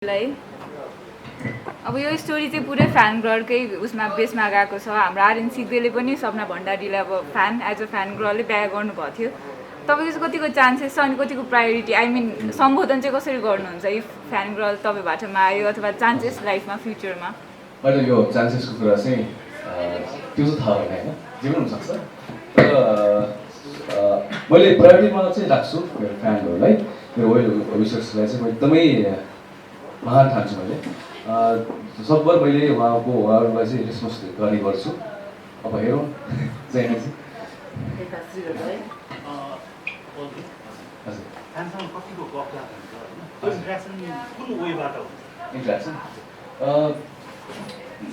लाई अब यो स्टोरी चाहिँ पुरै फ्यान गर्लकै उसमा बेसमा गएको छ। हाम्रो आर्यन सिग्देले पनि सपना भण्डारीलाई अब फ्यान एज अ फ्यान गर्लले बिहा गर्नुभएको थियो। तपाईँको चाहिँ कतिको चान्सेस छ अनि कतिको प्रायोरिटी आई मिन सम्बोधन चाहिँ कसरी गर्नुहुन्छ इफ फ्यान गर्ल तपाईँ बाटोमा आयो अथवा चान्सेस लाइफमा फ्युचरमा? मैले यो चान्सेसको कुरा चाहिँ त्यो चाहिँ थाहा भएन होइन, जे पनि हुनसक्छ। तर मैले प्रायोरिटीमा चाहिँ राख्छु मेरो फ्यानहरूलाई, मेरो वेल विशर्सलाई चाहिँ म एकदमै महान ठान्छु। मैले सकभर मैले उहाँहरूलाई चाहिँ रेस्पोन्स गर्ने गर्छु। अब हेरौँ चाहिँ इन्ट्रेक्सन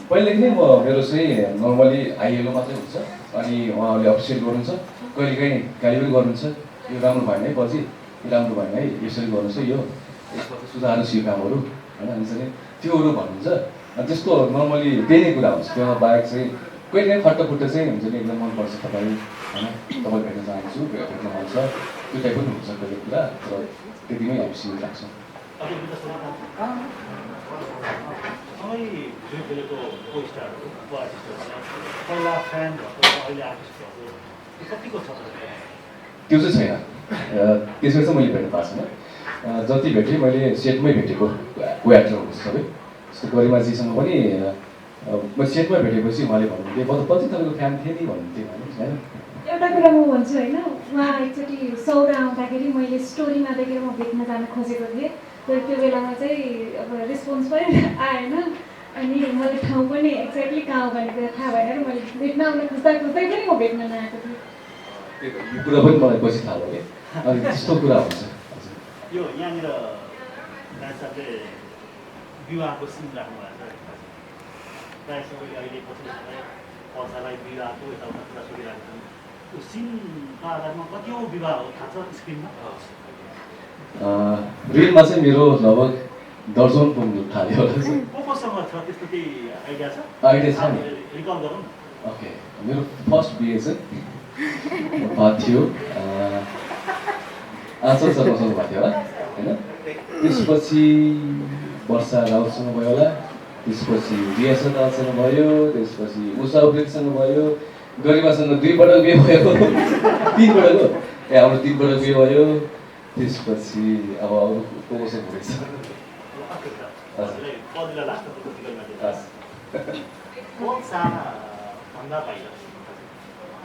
पहिलेदेखि नै मेरो चाहिँ नर्मली आइएलो मात्रै हुन्छ। अनि उहाँहरूले अप्रिसिएट गर्नुहुन्छ, कहिलेकाहीँ गाली पनि गर्नुहुन्छ, यो राम्रो भएन है पछि, यो राम्रो भएन है, यसरी गर्नुहोस् है, यो यसमा चाहिँ सुधार्नुहोस् यो कामहरू होइन, अनि चाहिँ त्योहरू भन्नुहुन्छ। अनि त्यसको नर्मली त्यही नै कुरा हुन्छ। त्यो बाहेक चाहिँ कहिलेकाहीँ खट्टपुट्ट चाहिँ हुन्छ नि, एकदम मनपर्छ तपाईँ होइन, तपाईँ भेट्न चाहन्छु, भेट्न मन छ, त्यो टाइप पनि हुन्छ कहिले कुरा। तर त्यतिमै एप्रिसिएट राख्छौँ। त्यो चाहिँ छैन, त्यसरी चाहिँ मैले भेट्नु पाएको छैन। जति भेटेँ मैले सेटमै भेटेको को एक्टरहरू सबै। जस्तो गरिमाजीसँग पनि म सेटमै भेटेपछि उहाँले भन्नुहुन्थ्यो कति तपाईँको फ्यान थिएँ नि भन्नुहुन्थ्यो होइन। एउटा कुरा म भन्छु होइन, उहाँ एकचोटि सौरा आउँदाखेरि मैले स्टोरीमा देखेर म भेट्न जान खोजेको थिएँ। तर त्यो बेलामा चाहिँ अब रेस्पोन्स पनि आएन, अनि मैले ठाउँ पनि एक्ज्याक्टली कहाँ हो भन्ने कुरा थाहा भएन र मैले भेट्न आउन खोज्दा खोज्दै पनि म भेट्न नआएको थिएँ। यो कुरा पनि मलाई पछि थाहा भयो। अनि त्यस्तो कुरा हुन्छ। यो यहाँनिर दाजुले विवाहको सिन राख्नुभएको छ। प्रायः सबैले अहिले पछिल्लो समय पल्सालाई विवाहको यताउता कुरा सुनिरहेको छन्। त्यो सिनको आधारमा कतिौँ विवाह हो थाहा छ स्क्रिनमा? रिलमा चाहिँ मेरो लगभग दर्जन पुग्नु थाल्यो होला। कोसँग छ त्यस्तो केही आइडिया छ? आइडिया छ नि, रिकल गरौँ न। ओके, मेरो फर्स्ट बिहे चाहिँ भएको थियो आँचल शर्मासँग भएको थियो होला होइन। त्यसपछि वर्षा राउतसँग भयो होला, त्यसपछि रियासत दालसँग भयो, त्यसपछि उषा उप्रेतीसँग भयो, गरिमासँग 2 पटक बिहे भयो, 3 पटक हो ए हाम्रो 3 पटक बिहे भयो। त्यसपछि अब अरू कोसँग हुँदैछ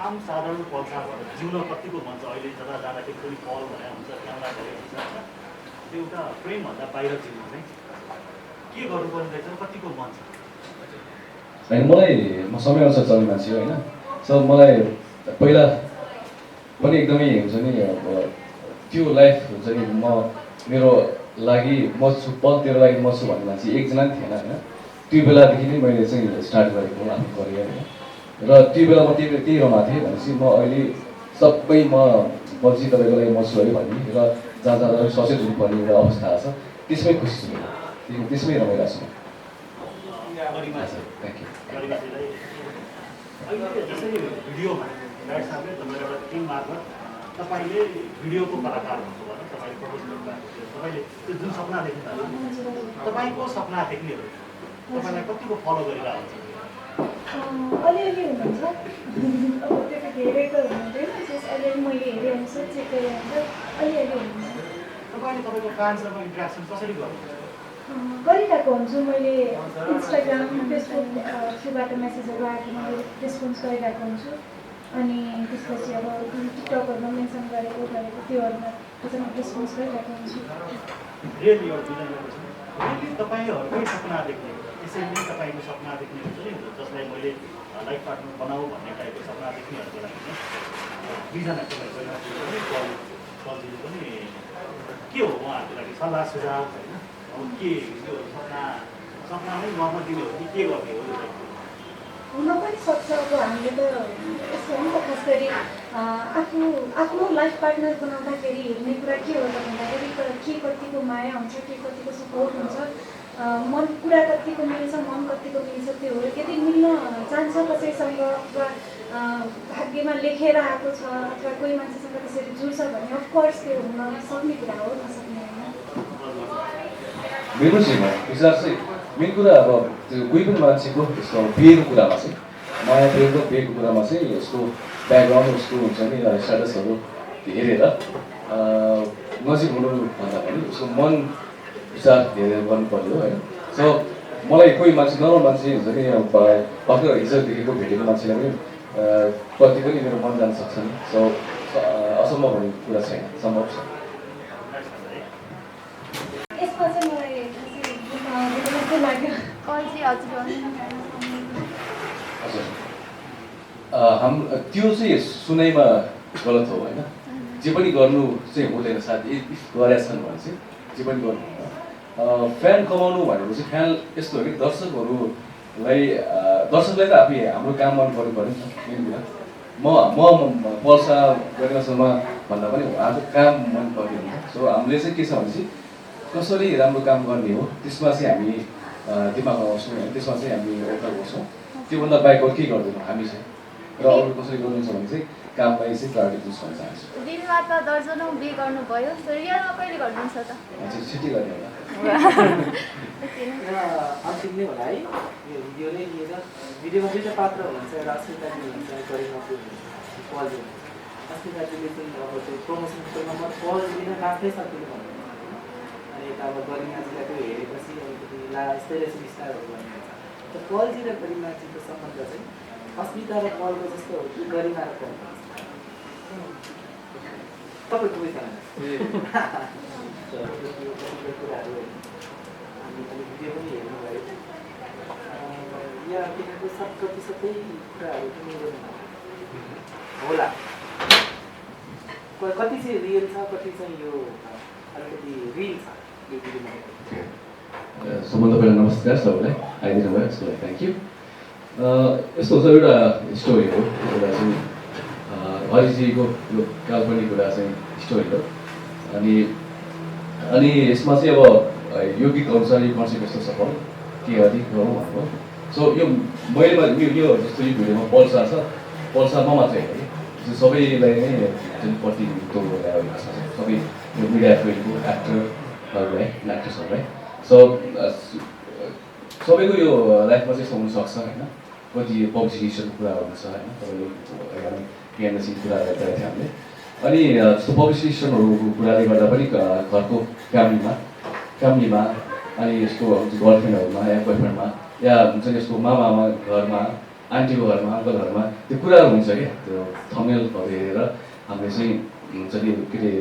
आम साधारण पल्सारबाट जिउन कतिको मन छ? अहिले जता जाँदाखेरि पनि पल भने हुन्छ, क्यामेरा भयो हुन्छ होइन, त्यो एउटा प्रेमभन्दा बाहिर जिउनु चाहिँ के गर्नुपर्ने रहेछ, कतिको मन छ? होइन मलाई म समयअनुसार चल्ने मान्छे हो होइन। सो मलाई पहिला पनि एकदमै हुन्छ नि अब त्यो लाइफ हुन्छ नि, म मेरो लागि म छु, पल तेरो लागि म छु भन्ने मान्छे एकजना पनि थिएन होइन। त्यो बेलादेखि नै मैले चाहिँ स्टार्ट गरेको आफ्नो करियर होइन। र त्यो बेला म त्यही रमाएको थिएँ भनेपछि म अहिले सबै म पछि तपाईँको लागि म छु है भन्ने र जहाँ जाँदा सचेत हुनुपर्ने एउटा अवस्था छ, त्यसमै खुसी छु, त्यसमै रमाइरहेको छु। Thank you. अहिले जसरी भिडियोमा डाइरेक्ट साहबले तपाईँले एउटा टिम मार्फत तपाईँले भिडियोको कलाकार हुनुहुन्छ भने तपाईँले प्रपोज गर्नुभएको थियो, तपाईँले त्यो जुन सपना देख्नु भएको तपाईँको सपना देख्नेहरू तपाईँलाई कतिको फलो गरिरहेको हुन्छ? अलिअलि हुनुहुन्छ, अब त्यो त धेरै त हुनुहुँदैन, जस अलिअलि मैले हेरेँ भने सोचेको हुन्छ, अलिअलि हुनुहुन्छ। तपाईँले तपाईँको फ्यान्ससँग इन्ट्रेक्सन कसरी गर्नुहुन्छ? गरिरहेको हुन्छु, मैले इन्स्टाग्राम फेसबुक थ्रुबाट मेसेजहरू आएको मैले रेस्पोन्स गरिरहेको हुन्छु। अनि त्यसपछि अब टिकटकहरूमा मेन्सन गरेको त्योहरूमा चाहिँ रेस्पोन्स गरिरहेको हुन्छु। तपाईँहरूकै सपना देख्ने यसरी नै तपाईँको सपना देख्ने हुन्छ नि, जसलाई मैले लाइफ पार्टनर बनाऊ भन्ने टाइपको सपना देख्नेहरूको लागि दुईजनाको पनि के हो उहाँहरूको लागि सल्लाह सुझाव होइन? के यो सपनामै गर्न दिने हो कि के गर्ने हो? हुन पनि सक्छ। अब हामीले त यस्तो हो नि त, खास गरी आफ्नो लाइफ पार्टनर बनाउँदाखेरि हेर्ने कुरा के हो भन्दाखेरि त के कतिको माया हुन्छ, के कतिको सपोर्ट हुन्छ, मन कुरा कतिको मिल्छ, मन कतिको मिल्छ, त्यो हो। यदि मिल्न चाहन्छ कसैसँग वा भाग्यमा लेखेर आएको छ अथवा कोही मान्छेसँग त्यसरी जुड्छ भने अफकोर्स त्यो हुन सक्ने कुरा हो, नसक्ने होइन। बिल्कुल छैन विचार चाहिँ मेन कुरा अब त्यो कोही पनि मान्छेको यस्तो अब बिहेको कुरामा चाहिँ माया प्रेमको बिहेको कुरामा चाहिँ यसको ब्याकग्राउन्ड उसको हुन्छ नि स्ट्याटसहरू हेरेर नजिक हुनुभन्दा पनि उसको मन विचार हेरेर गर्नु पर्यो होइन सो मलाई कोही मान्छे नर्मल मान्छे हुन्छ नि अब भर्खर हिजोदेखिको भेटेको मान्छेलाई पनि कति पनि मेरो मन जान सक्छ नि सो असम्भव हुने कुरा छैन सम्भव छ यसमा चाहिँ मलाई जस्तो लाग्यो हजुर हाम्रो त्यो चाहिँ सुनाइमा गलत हो होइन जे पनि गर्नु चाहिँ हुँदैन साथी इफ गरेका छन् भने चाहिँ जे पनि गर्नु फ्यान कमाउनु भनेको चाहिँ फ्यान यस्तो हो कि दर्शकलाई त आफै हाम्रो काम मन गर्नु पऱ्यो नि त मेन कुरा म पर्सा गरिमासँग भन्दा पनि हाम्रो काम मन पर्ने हुन्छ सो हामीले चाहिँ के छ भने चाहिँ कसरी राम्रो काम गर्ने हो त्यसमा चाहिँ हामी दिमाग लगाउँछौँ होइन त्यसमा चाहिँ हामी एउटा गर्छौँ त्योभन्दा बाहेक अरू केही गर्दैनौँ हामी चाहिँ र अरू कसरी गर्नुहुन्छ भने चाहिँ कामलाई चाहिँ प्रायोरिटी दिनु भन्न चाहन्छु दिनमा त दर्जनौँ बिहे गर्नुभयो रियलमा कहिले गर्नुहुन्छ त छिट्टी गर्ने होला अन्तिम नै होला है यो भिडियो नै लिएर भिडियोमा दुईवटा पात्र हुनुहुन्छ एउटा अस्मिताजी हुनुहुन्छ गरिमाको पलजी अस्मिताजीले चाहिँ अब त्यो प्रमोसनको नम्बर पलजीले नै नाच्नै सकिनु भन्नुहुन्छ अनि यता अब गरिमाजीलाई त्यो हेरेपछि अलिकति ला यस्तै रहेछ स्टारहरू भन्नुहुन्छ त पलजी र गरिमाजीको सम्बन्ध चाहिँ अस्मिता र पलको जस्तो हो कि गरिमा र पल तपाईँको कुराहरू हामी अलिक भिडियो पनि हेर्नुभयो यहाँ तिनीहरूको 100% कुराहरू पनि होला कति चाहिँ रियल छ कति चाहिँ यो अलिकति रिल छ यो भिडियोमा सबभन्दा पहिला नमस्कार सबैलाई आइदिनु भयो यसको लागि थ्याङ्क यू यस्तो हुन्छ एउटा स्टोरी हो एउटा चाहिँ हरिजीको यो काल्पनिक कुरा चाहिँ स्टोरी हो अनि यसमा चाहिँ अब यो गीत अनुसार यो कन्सेप्ट यस्तो सफल के अधिक गरौँ भनेको सो यो मैले यो जस्तो यो भिडियोमा पल्सा छ पल्सामा मात्रै होइन कि सबैलाई नै जुन प्रतिनिधित्व गरेर सबै यो मिडिया फिल्डको एक्टरहरूलाई एक्ट्रेसहरूलाई सो सबैको यो लाइफमा चाहिँ यस्तो हुनसक्छ होइन कति पब्लिसिटीको कुरा हुन्छ होइन तपाईँले बिहानदेखि कुराहरू गरेको थियो हामीले अनि जस्तो पब्लिसिटीहरूको कुराले गर्दा पनि घरको फ्यामिलीमा अनि यसको गर्लफ्रेन्डहरूमा या बोयफ्रेन्डमा या हुन्छ नि यसको मामा घरमा आन्टीको घरमा अङ्कल घरमा त्यो कुराहरू हुन्छ क्या त्यो थम्बनेलहरू हेरेर हामीले चाहिँ हुन्छ नि के अरे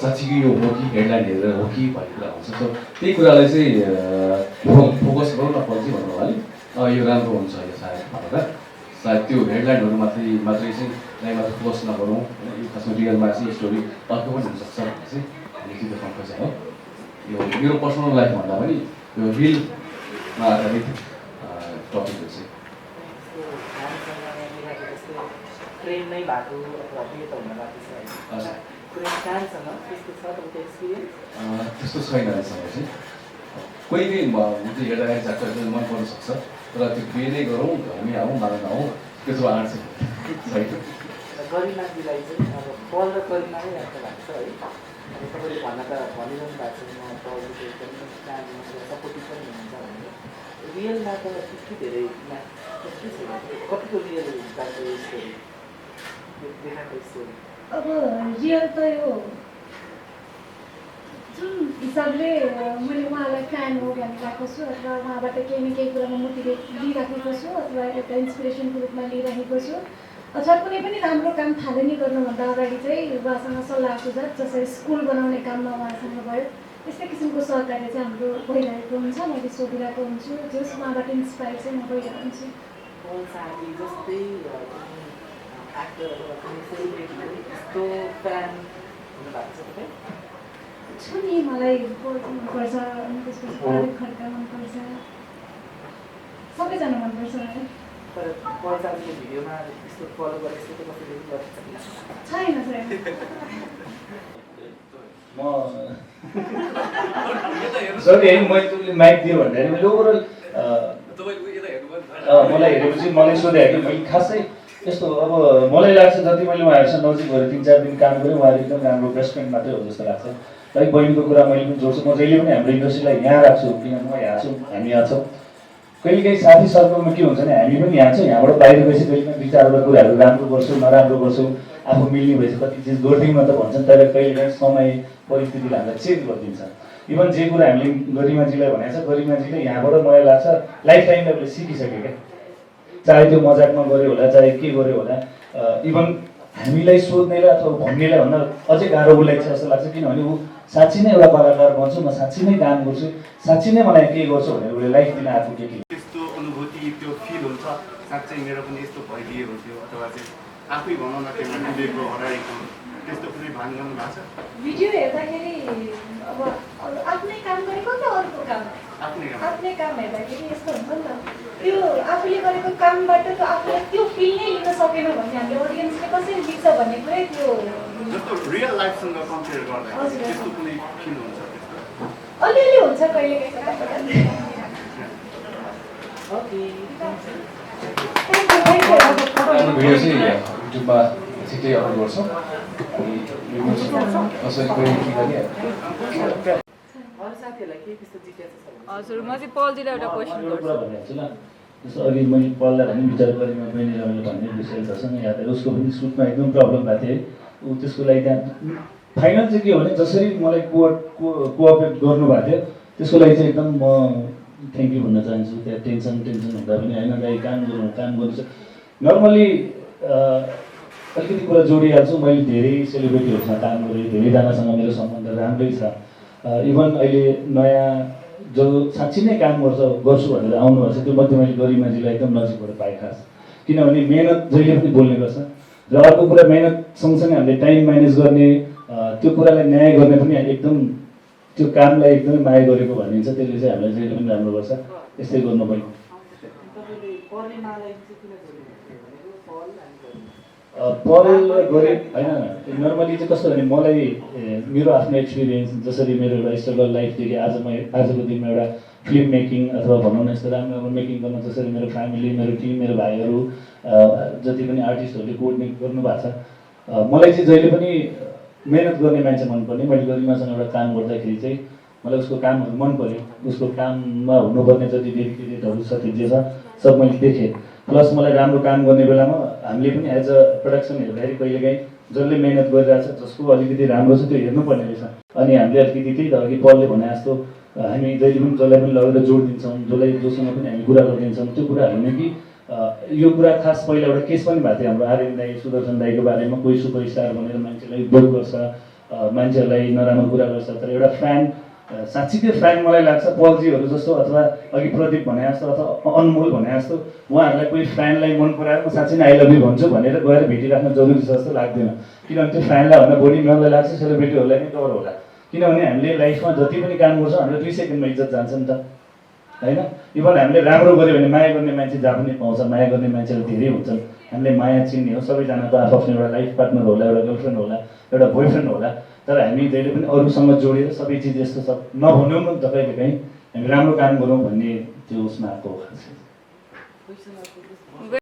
साँच्चीको यो हो कि हेडलाइन हेरेर हो कि भन्ने कुरा हुन्छ सो त्यही कुरालाई चाहिँ फोकस गरौँ न पछि भन्नु होला यो राम्रो हुन्छ यो सायद भनेर सायद त्यो हेडलाइनहरू मात्रै चाहिँ मात्र फोकस नगरौँ होइन यो खासमा रियलमा चाहिँ स्टोरी अर्को पनि हुनसक्छ भन्ने चाहिँ हामीले त्यो देखाउनु खोजेको हो यो मेरो पर्सनल लाइफ भन्दा पनि यो रिलमा आधारित टपिकहरू चाहिँ ट्रेन नै भएको अथवा बिहे त हुन बाँकी छ हजुर फ्यानसँग त्यस्तो छ तपाईँको एक्सपिरियन्स त्यस्तो छैन रहेछ चाहिँ कोही पनि हुन्छ हेर्दाखेरि झाक्कहरू मन पर्न सक्छ तर त्यो बिहे नै गरौँ घरमै आउँ माग नआउँ त्यस्तो आँट चाहिँ छैन गरिमाजीलाई चाहिँ अब पल र गरिमा नै याद लाग्छ है अब तपाईँले भन्न त भनिरहनु भएको छ म पलको एकदमै फ्यान सपोर्टिभ पनि हुनुहुन्छ भने रियलमा त त्यति धेरै के छैन कतिको रियल हुन्छ यो स्टोरी देखाएको स्टोरी अब रियल त यो जुन हिसाबले मैले उहाँलाई फ्यान हो भनिरहेको छु अथवा उहाँबाट केही न केही कुरामा मोटिभेट लिइराखेको छु अथवा एउटा इन्सपिरेसनको रूपमा लिइरहेको छु अथवा कुनै पनि राम्रो काम थालनी गर्नुभन्दा अगाडि चाहिँ उहाँसँग सल्लाह सुझाव जसरी स्कुल बनाउने काममा उहाँसँग भयो त्यस्तै किसिमको सहकार्य चाहिँ हाम्रो भइरहेको हुन्छ मैले सोधिरहेको हुन्छु जस उहाँबाट इन्सपायर चाहिँ म भइरहेको हुन्छु जस्तै एक्टरहरू कुनै सेलिब्रेटीहरू यस्तो फ्यान हुनुभएको छ तपाईँ छु नि मलाई मनपर्छ अनि त्यसपछि पारिक खड्का मनपर्छ सबैजना मनपर्छ मलाई तर पर्साको भिडियोमा त्यस्तो फलो गरेर यस्तो कसैले छैन छैन सरी है मैले तपाईँले माइक दियो भन्दाखेरि मैले ओभरअल मलाई हेरेपछि मलाई सोधेँ कि मैले खासै यस्तो अब मलाई लाग्छ जति मैले उहाँहरूसँग नजिक भएर 3-4 दिन काम गरेँ उहाँहरू एकदम राम्रो बेस्ट फ्रेन्ड मात्रै हो जस्तो लाग्छ र है बहिनीको कुरा मैले पनि जोड्छु, म जहिले पनि हाम्रो इन्डस्ट्रीलाई यहाँ राख्छु, किनभने म यहाँ छु, हामी यहाँ छौँ। कहिलेकाहीँ साथी सर्कलमा के हुन्छ भने हामी पनि यहाँ छौँ, यहाँबाट बाहिर गएपछि कहिले पनि 2-4 कुराहरू राम्रो गर्छौँ नराम्रो गर्छौँ, आफू मिल्ने भएपछि कति चिज गर्दैनौँ त भन्छन्, तर कहिलेकाहीँ समय परिस्थितिले हामीलाई चेन्ज गरिदिन्छ। इभन जे कुरा हामीले गरिमाजीलाई भनेको छ, गरिमाजीले यहाँबाट मलाई लाग्छ लाइफ टाइमले उसले सिकिसक्यो क्या, चाहे त्यो मजाकमा गऱ्यो होला, चाहे के गर्यो होला। इभन हामीलाई सोध्नेलाई अथवा भन्नेलाई भन्दा अझै गाह्रो उसलाई छ जस्तो लाग्छ, किनभने ऊ साँच्ची नै एउटा कलाकार बन्छु, म साँच्ची नै काम गर्छु, साँच्ची नै मलाई के गर्छु भनेर उसले लाइफ दिन आएको के त्यस्तो अनुभूति त्यो फिल हुन्छ साँच्चै मेरो पनि यस्तो भइदिए हुन्थ्यो, अथवा चाहिँ आफै भनौँ न त्यो डुबेको हराएको त्यस्तो कुनै भान गर्नु भएको छ? भिडियो हेर्दाखेरि अब आफ्नै काम गरेको त अर्को काम, आफ्नै काम हेर्दाखेरि यस्तो हुन्छ नि त, त्यो आफूले गरेको कामबाट त आफूलाई त्यो फिल नै लिन सकेन भने हामीले अडियन्सले कसरी लिन्छ भन्ने कुरै त्यो जस्तो रियल लाइफसँग कम्पेयर गर्दा त्यस्तो कुनै फिल हुन्छ? अलिअलि हुन्छ कहिलेकाहीँ कता हाम्रो भिडियो चाहिँ युट्युबमा छिट्टै अपलोड गर्छौँ, अनि कसरी कोही के गरिहाल्छ। अरू साथीहरूलाई के त्यस्तो जिज्ञासा छ भने हजुर, म चाहिँ पलजीलाई एउटा क्वेसन एउटा गर्छु। कुरा भनिहाल्छु ल। जस्तो अघि मैले पललाई भने विचार गरिमा बहिनीलाई मैले भन्ने विषयसँग याद आयो, उसको पनि सुटमा एकदम प्रब्लम भएको थियो है, ऊ त्यसको लागि त्यहाँ फाइनल चाहिँ के हो भने जसरी मलाई कोअपरेट गर्नुभएको थियो त्यसको लागि चाहिँ एकदम म थ्याङ्क यू भन्न चाहन्छु। त्यहाँ टेन्सन हुँदा पनि होइन दाइ काम गर्नु छ। नर्मली अलिकति कुरा जोडिहाल्छु, मैले धेरै सेलिब्रिटीहरूसँग काम गरेँ, धेरैजनासँग मेरो सम्बन्ध राम्रै छ। इभन अहिले नयाँ जो साँच्ची नै काम गर्छु भनेर आउनुभएको छ, त्यो मध्ये मैले गरिमाजीलाई एकदम नजिकबाट पाएँ खास, किनभने मेहनत जहिले पनि बोल्ने गर्छ र अर्को कुरा मेहनत सँगसँगै हामीले टाइम म्यानेज गर्ने, त्यो कुरालाई न्याय गर्ने पनि एकदम त्यो कामलाई एकदमै माया गरेको भनिन्छ, त्यसले चाहिँ हामीलाई जहिले पनि राम्रो गर्छ। यस्तै गर्नु पऱ्यो। तपाईँले पर्ने मालाई चाहिँ किन जोड्नुभएको भनेको पल अनि परेल गरे होइन, नर्मली चाहिँ कस्तो भने मलाई मेरो आफ्नो एक्सपिरियन्स जसरी मेरो एउटा स्ट्रगल लाइफदेखि आजको दिनमा एउटा फिल्म मेकिङ अथवा भनौँ न यस्तो राम्रो मेकिङ गर्न जसरी मेरो फ्यामिली, मेरो टिम, मेरो भाइहरू जति पनि आर्टिस्टहरूले कोअर्डिनेट गर्नुभएको छ, मलाई चाहिँ जहिले पनि मेहनत गर्ने मान्छे मनपर्ने। मैले गरिमासँग एउटा काम गर्दाखेरि चाहिँ मलाई उसको कामहरू मन पऱ्यो, उसको काममा हुनुपर्ने जति डेडिकेटेडहरू छ त्यो जे छ सब मैले देखेँ। प्लस मलाई राम्रो काम गर्ने बेलामा हामीले पनि एज अ प्रडक्सन हेर्दाखेरि कहिलेकाहीँ जसले मेहनत गरिरहेको छ, जसको अलिकति राम्रो छ त्यो हेर्नुपर्ने रहेछ। अनि हामीले अलिकति त्यही त अघि पलले भने जस्तो हामी जहिले पनि जसलाई पनि लगेर जोड दिन्छौँ, जोसँग पनि हामी कुरा गरिदिन्छौँ। त्यो कुरा होइन कि यो कुरा खास पहिला एउटा केस पनि भएको थियो हाम्रो आर्यन दाई, सुदर्शन दाईको बारेमा, कोही सुपरस्टार भनेर मान्छेलाई विरोध गर्छ, मान्छेहरूलाई नराम्रो कुरा गर्छ, तर एउटा फ्यान साँच्चीकै फ्यान मलाई लाग्छ पलजीहरू जस्तो अथवा अघि प्रदीप भने जस्तो अथवा अनमोल भने जस्तो उहाँहरूलाई कोही फ्यानलाई मन पराएर म साँच्चै नै आई लभ यु भन्छु भनेर गएर भेटिराख्न जरुरी छ जस्तो लाग्दैन, किनभने त्यो फ्यानलाई भन्दा बढी मलाई लाग्छ सेलिब्रिटीहरूलाई नै डर होला, किनभने हामीले लाइफमा जति पनि काम गर्छौँ हामीले 2 सेकेन्डमा इज्जत जान्छ नि त होइन। इभन हामीले राम्रो गऱ्यो भने माया गर्ने मान्छे जहाँ पनि पाउँछ, माया गर्ने मान्छेहरू धेरै हुन्छन्, हामीले माया चिन्ने हो। सबैजनाको आफ्नो एउटा लाइफ पार्टनर होला, एउटा गर्लफ्रेन्ड होला, एउटा बोयफ्रेन्ड होला, तर हामी जहिले पनि अरूसँग जोडेर सबै चिज यस्तो सब नभनौँ न त कहिलेकाहीँ हामी राम्रो काम गरौँ भन्ने त्यो उसमा आएको हो खास।